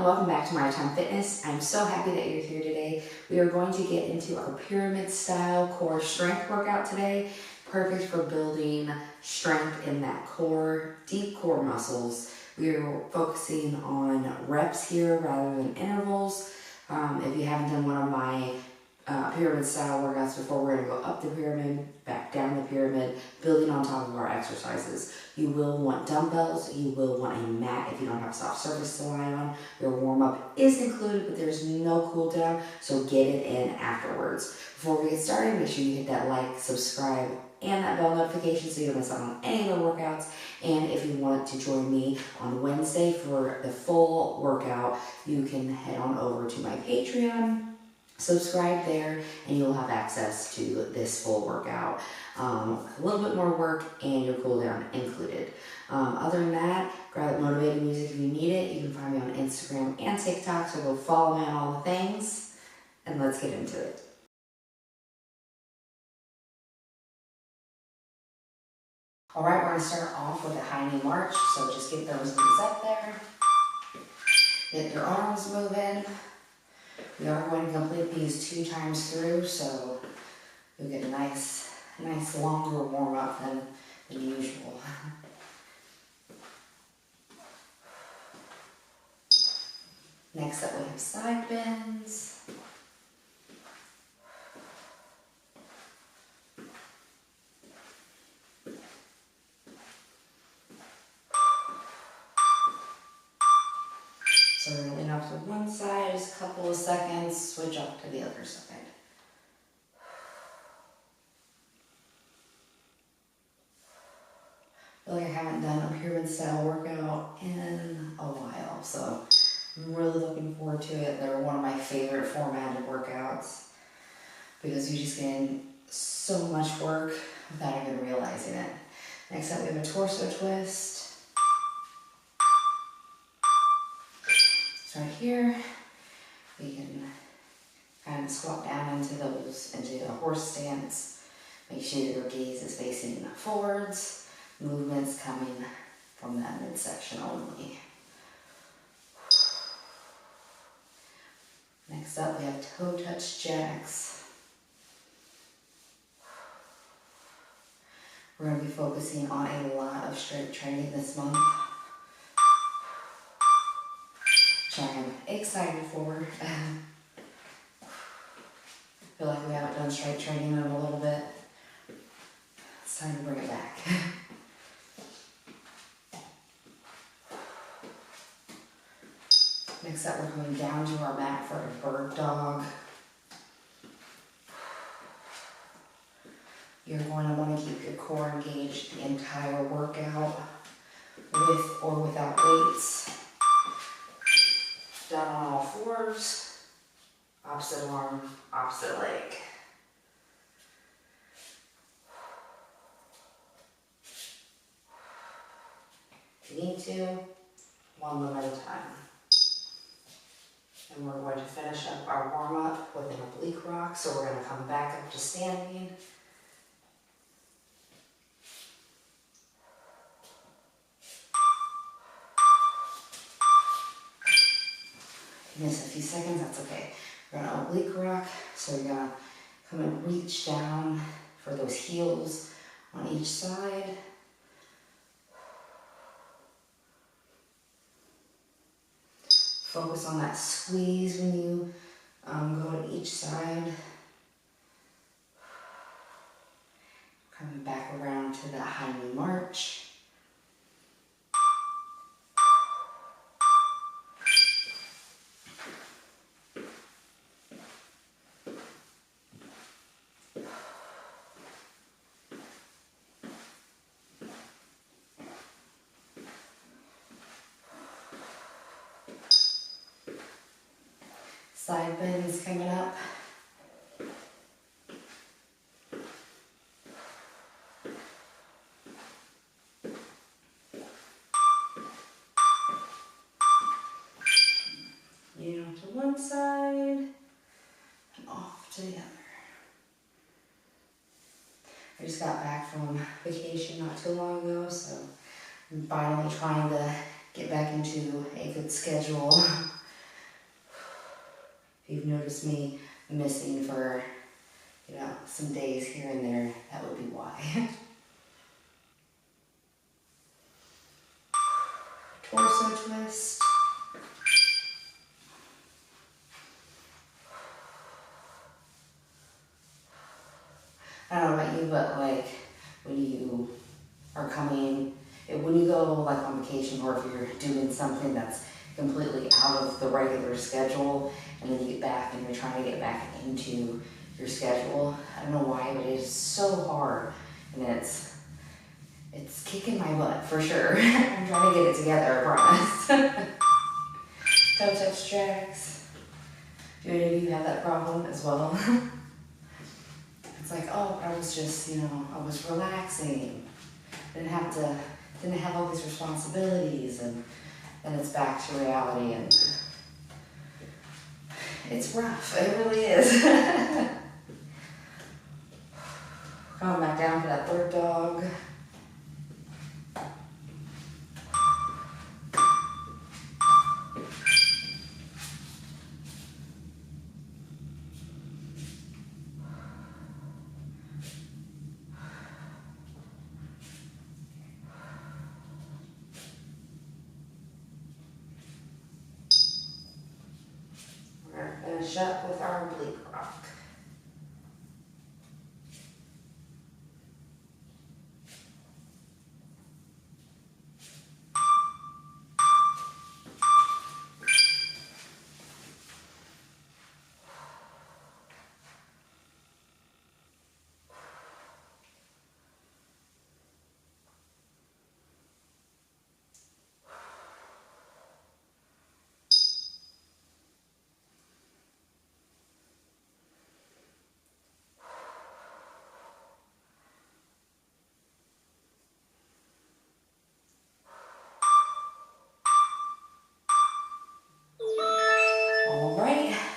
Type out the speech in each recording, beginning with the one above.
and welcome back to My Time Fitness. I'm so happy that you're here today. We are going to get into our pyramid style core strength workout today. Perfect for building strength in that core, deep core muscles. We are focusing on reps here rather than intervals. If you haven't done one of my pyramid style workouts before, we're going to go up the pyramid, back down the pyramid, building on top of our exercises. You will want dumbbells, you will want a mat if you don't have a soft surface to lie on. Your warm-up is included, but there's no cool down, so get it in afterwards. Before we get started, make sure you hit that like, subscribe, and that bell notification so you don't miss out on any of the workouts. And if you want to join me on Wednesday for the full workout, you can head on over to my Patreon. Subscribe there and you'll have access to this full workout. A little bit more work and your cool down included. Other than that, grab that motivating music if you need it. You can find me on Instagram and TikTok, so go follow me on all the things and let's get into it. Alright, we're going to start off with a high knee march, so just get those knees up there. Get your arms moving. We are going to complete these 2 times through, so you'll get a nice longer warm up than usual. Next up we have side bends. So we're going to lean off to one side, just a couple of seconds, switch off to the other side. I feel like I haven't done a pyramid style workout in a while, so I'm really looking forward to it. They're one of my favorite formatted workouts because you're just getting so much work without even realizing it. Next up we have a torso twist. Right here, we can kind of squat down into a horse stance. Make sure your gaze is facing forwards. Movements coming from that midsection only. Next up, we have toe touch jacks. We're going to be focusing on a lot of strength training this month, which I am excited for. I feel like we haven't done strength training in a little bit. It's time to bring it back. Next up, we're coming down to our mat for a bird dog. You're going to want to keep your core engaged the entire workout, with or without weights. Down on all fours, opposite arm, opposite leg. If you need to, one limb at a time. And we're going to finish up our warm-up with an oblique rock, so we're going to come back up to standing. Miss a few seconds, that's okay. We're going to oblique rock, so you're going to come and reach down for those heels on each side. Focus on that squeeze when you go to each side. Coming back around to that high knee march. Side bends coming up. Lean off to one side and off to the other. I just got back from vacation not too long ago, so I'm finally trying to get back into a good schedule. If you've noticed me missing for, some days here and there, that would be why. Torso twist. I don't know about you, but like when you are when you go like on vacation, or if you're doing something that's completely out of the regular schedule, and then you get back and you're trying to get back into your schedule. I don't know why, but it is so hard, and it's kicking my butt for sure. I'm trying to get it together, I promise. Toe touch jacks. Do any of you have that problem as well? It's like, oh, I was just, I was relaxing. Didn't have all these responsibilities, and then it's back to reality, and it's rough. It really is. Coming back down to that bird dog. We're going to finish up with our oblique rock.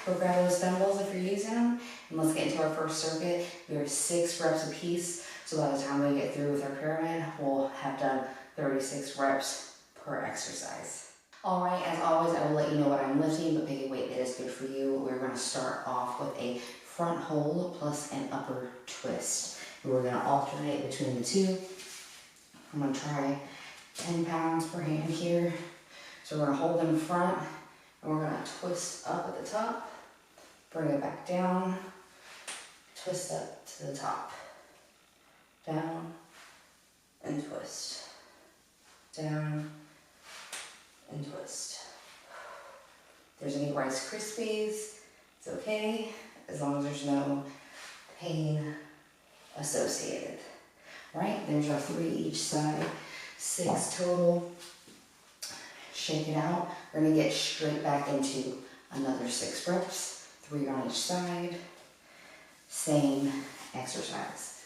Go grab those dumbbells if you're using them, and let's get into our first circuit. We are 6 reps a piece, so by the time we get through with our pyramid, we'll have done 36 reps per exercise. All right, as always, I will let you know what I'm lifting, but pick a weight that is good for you. We're going to start off with a front hold plus an upper twist. And we're going to alternate between the two. I'm going to try 10 pounds per hand here. So we're going to hold in front, and we're going to twist up at the top. Bring it back down, twist up to the top, down, and twist, down, and twist. If there's any Rice Krispies, it's okay, as long as there's no pain associated. All right, there's our 3 each side, 6 total. Shake it out. We're gonna get straight back into another 6 reps. 3 on each side, same exercise.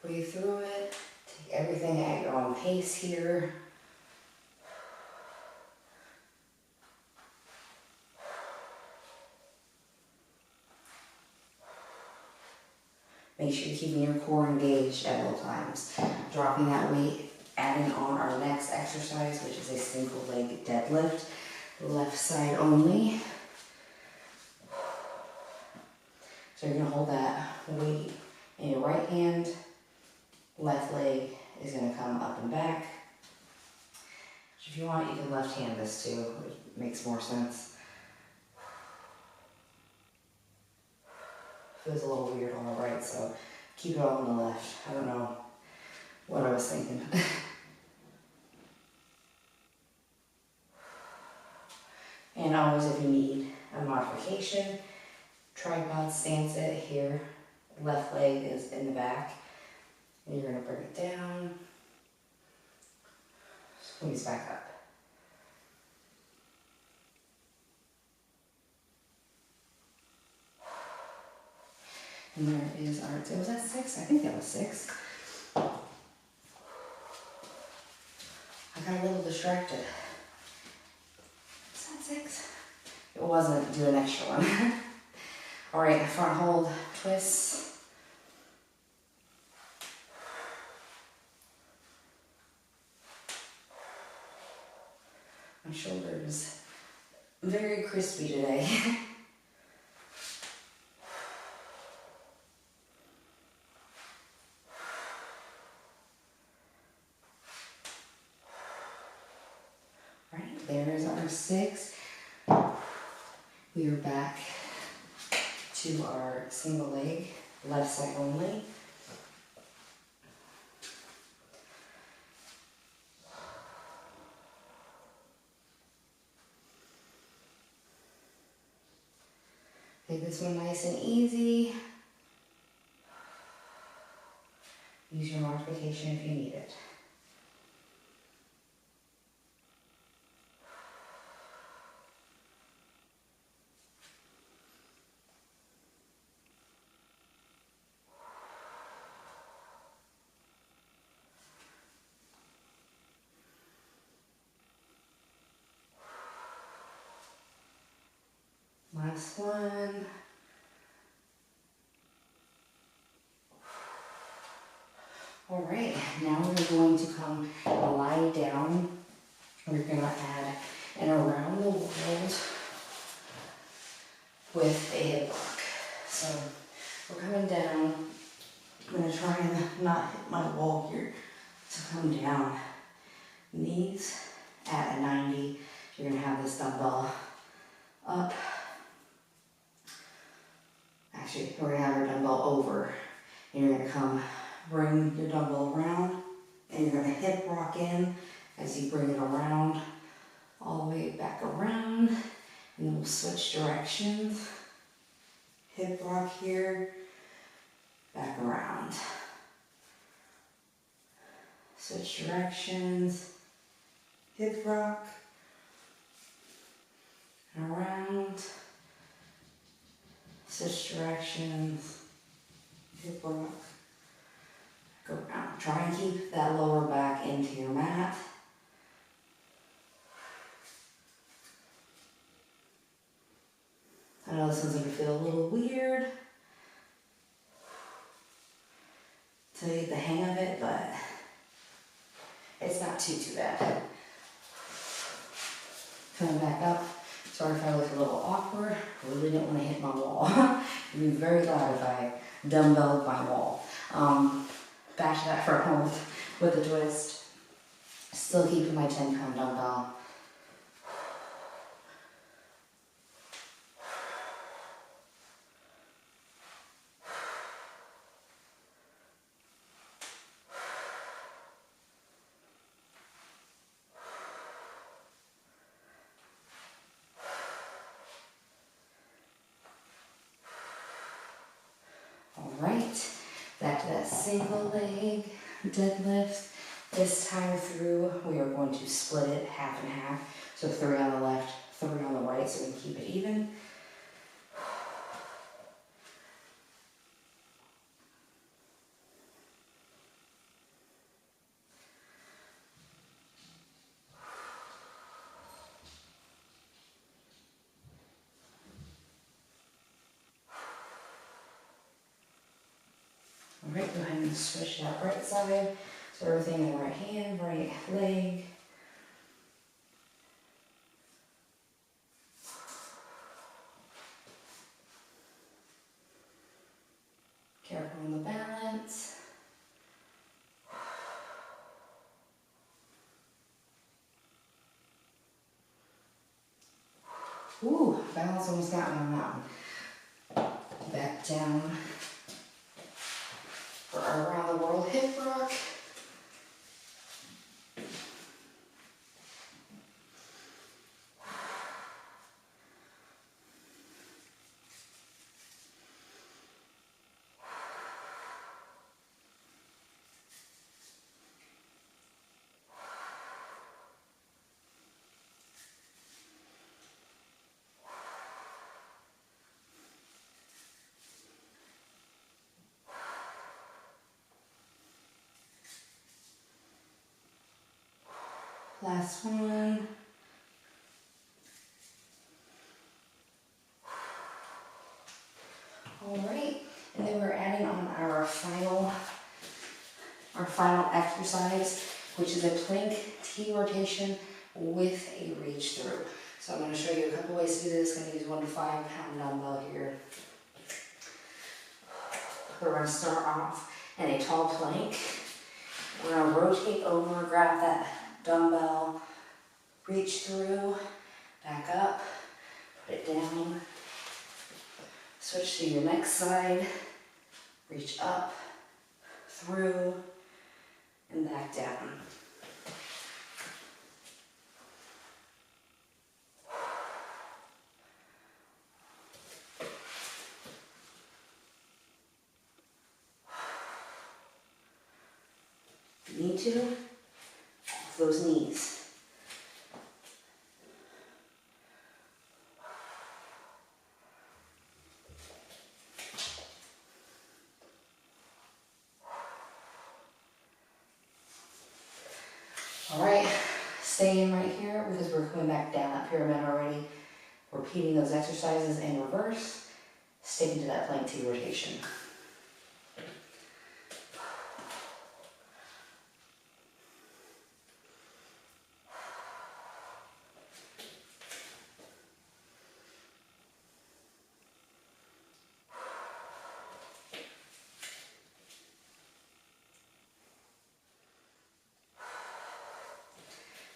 Breathe through it, take everything at your own pace here. Make sure you're keeping your core engaged at all times. Dropping that weight, adding on our next exercise, which is a single leg deadlift, left side only. So you're gonna hold that weight in your right hand, left leg is gonna come up and back. If you want, you can left hand this too, it makes more sense. Feels a little weird on the right, so keep it all on the left. I don't know what I was thinking. And always, if you need a modification, tripod stance it here. Left leg is in the back. And you're going to bring it down. Squeeze back up. And there is our, was that 6? I think that was 6. I got a little distracted. Is that 6? It wasn't. Do an extra one. All right, front hold, twist. My shoulder is very crispy today. Right, there's our 6. We are back to our single leg, left side only. Take this one nice and easy. Use your modification if you need it. Last one. All right, now we're going to come lie down. We're gonna add an around the world with a hip rock. So we're coming down. I'm gonna try and not hit my wall here. So come down, knees at a 90. You're gonna have this dumbbell up. Actually, we're gonna have your dumbbell over. And you're gonna bring your dumbbell around, and you're gonna hip rock in as you bring it around, all the way back around, and then we'll switch directions. Hip rock here, back around. Switch directions, hip rock, around, switch directions, hip rock, go around. Try and keep that lower back into your mat. I know this one's gonna feel a little weird till you get the hang of it, but it's not too bad. Coming back up. Sorry if I look a little awkward. I really didn't want to hit my wall. It'd be very loud if I dumbbelled my wall. Back to that front hold with a twist. Still keeping my 10-pound dumbbell. Alright, back to that single leg deadlift. This time through, we are going to split it half and half. So 3 on the left, 3 on the right, so we can keep it even. Alright, go ahead and switch that right side. So everything in the right hand, right leg. Careful on the balance. Ooh, balance almost got me on that one. Back down for our around the world hip rock. Last one. All right, and then we're adding on our final exercise, which is a plank T rotation with a reach through. So I'm going to show you a couple ways to do this. I'm going to use 1 to 5 pound dumbbell here. We're going to start off in a tall plank. We're going to rotate over, grab that dumbbell, reach through, back up, put it down, switch to your next side, reach up, through, and back down. If you need to, off those knees. All right, staying right here because we're coming back down that pyramid already. Repeating those exercises in reverse, sticking to that plank T rotation.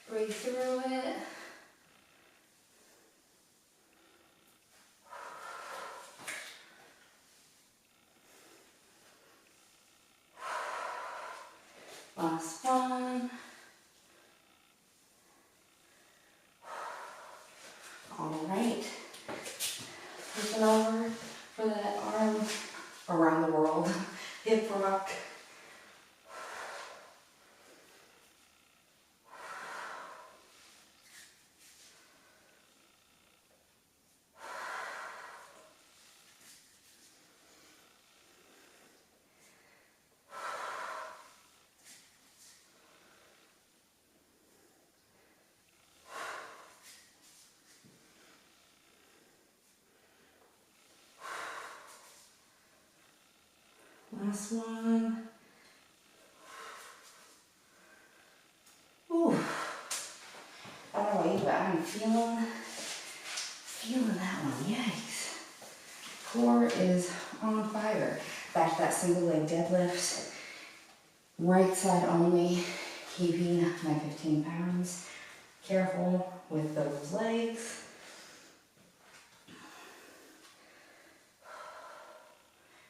Breathe through it. Last one. All right. Flipping over for that arm around the world. Hip rock. Last one. Ooh. I don't know about you, but I'm feeling that one. Yikes. Core is on fire. Back to that single leg deadlift. Right side only, keeping my 15 pounds. Careful with those legs.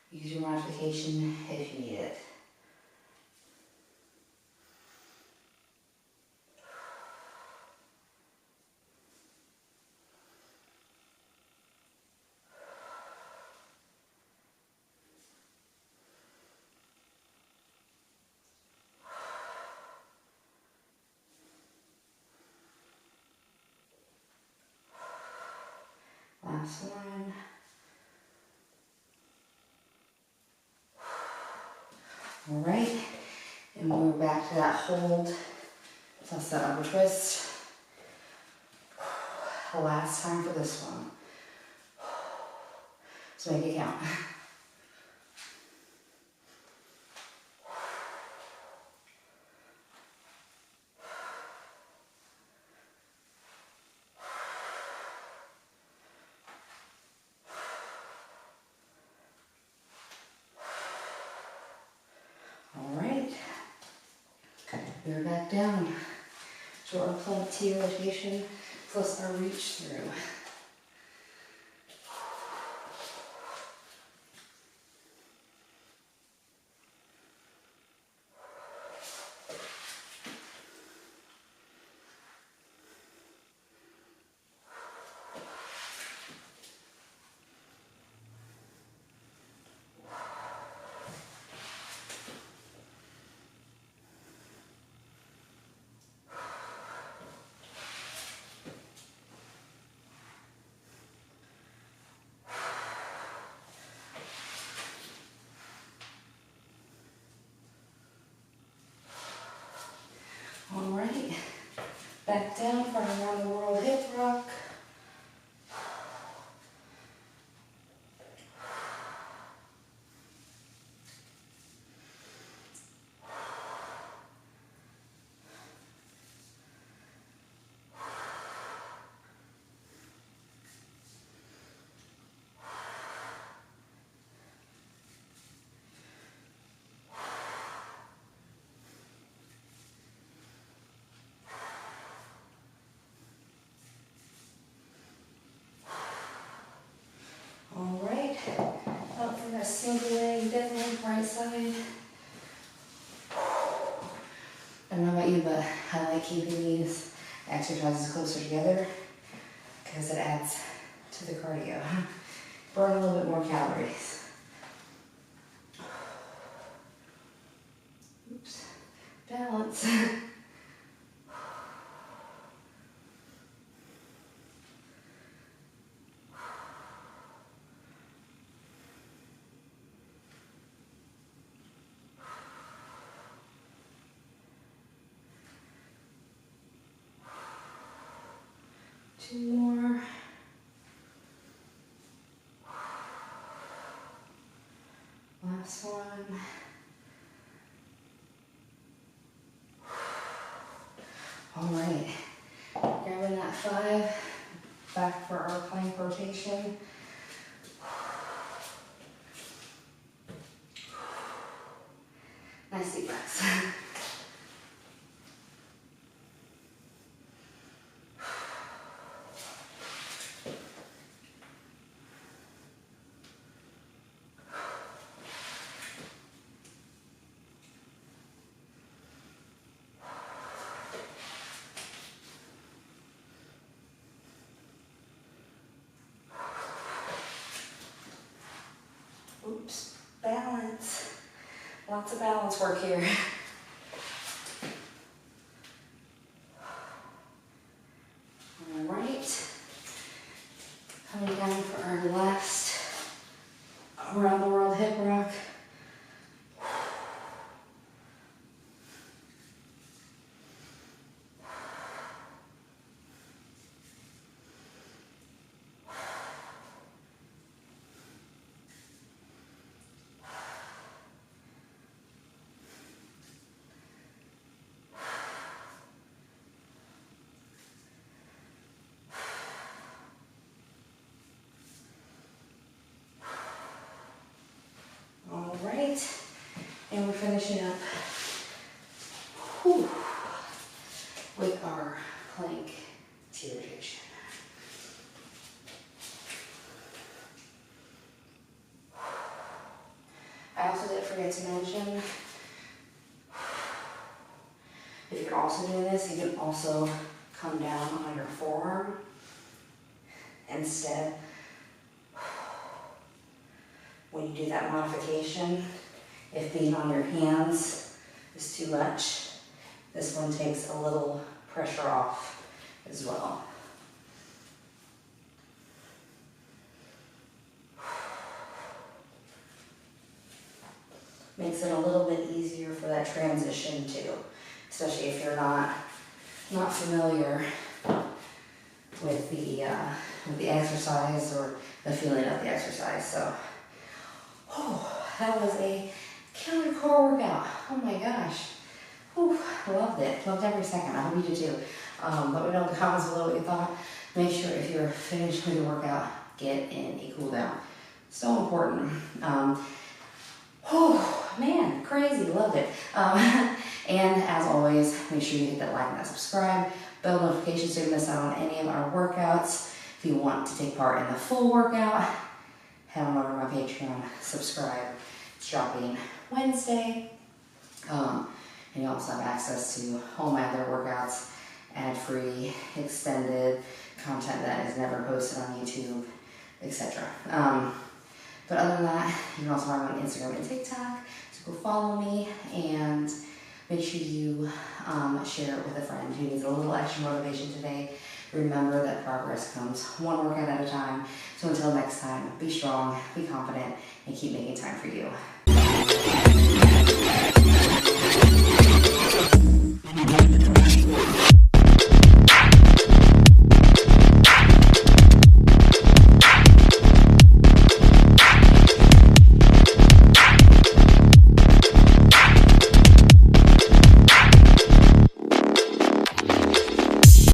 Use your modification if you need it. Last one. All right, and we're back to that hold, plus that upper twist. Last time for this one. So make it count. We're back down to our plank T rotation plus our reach through. Alright, back down for our around the world hip rock. single leg deadlift, right side. I don't know about you, but I like keeping these exercises closer together because it adds to the cardio. Burn a little bit more calories. Oops. Balance. 2 more. Last one. All right, grabbing that 5, back for our plank rotation. Nice deep breaths. Oops, balance. Lots of balance work here. All right. Coming down for our last around the world hip rock. And we're finishing up with our plank T rotation. I also did forget to mention, if you're also doing this, you can also come down on your forearm instead. When you do that modification, if being on your hands is too much, this one takes a little pressure off as well. Makes it a little bit easier for that transition too, especially if you're not familiar with the exercise or the feeling of the exercise. So, that was a killer core workout. Oh my gosh. Loved it. Loved every second. I hope you did too. Let me know in the comments below what you thought. Make sure if you're finished with your workout, get in a cool down. So important. Man, crazy. Loved it. And as always, make sure you hit that like and that subscribe. Bell notifications so you don't miss out on any of our workouts. If you want to take part in the full workout, head on over to my Patreon, subscribe. It's dropping Wednesday. And you also have access to all my other workouts, ad-free, extended content that is never posted on YouTube, etc. But other than that, you can also find me on Instagram and TikTok. So go follow me and make sure you share it with a friend who needs a little extra motivation today. Remember that progress comes one workout at a time. So until next time, be strong, be confident, and keep making time for you.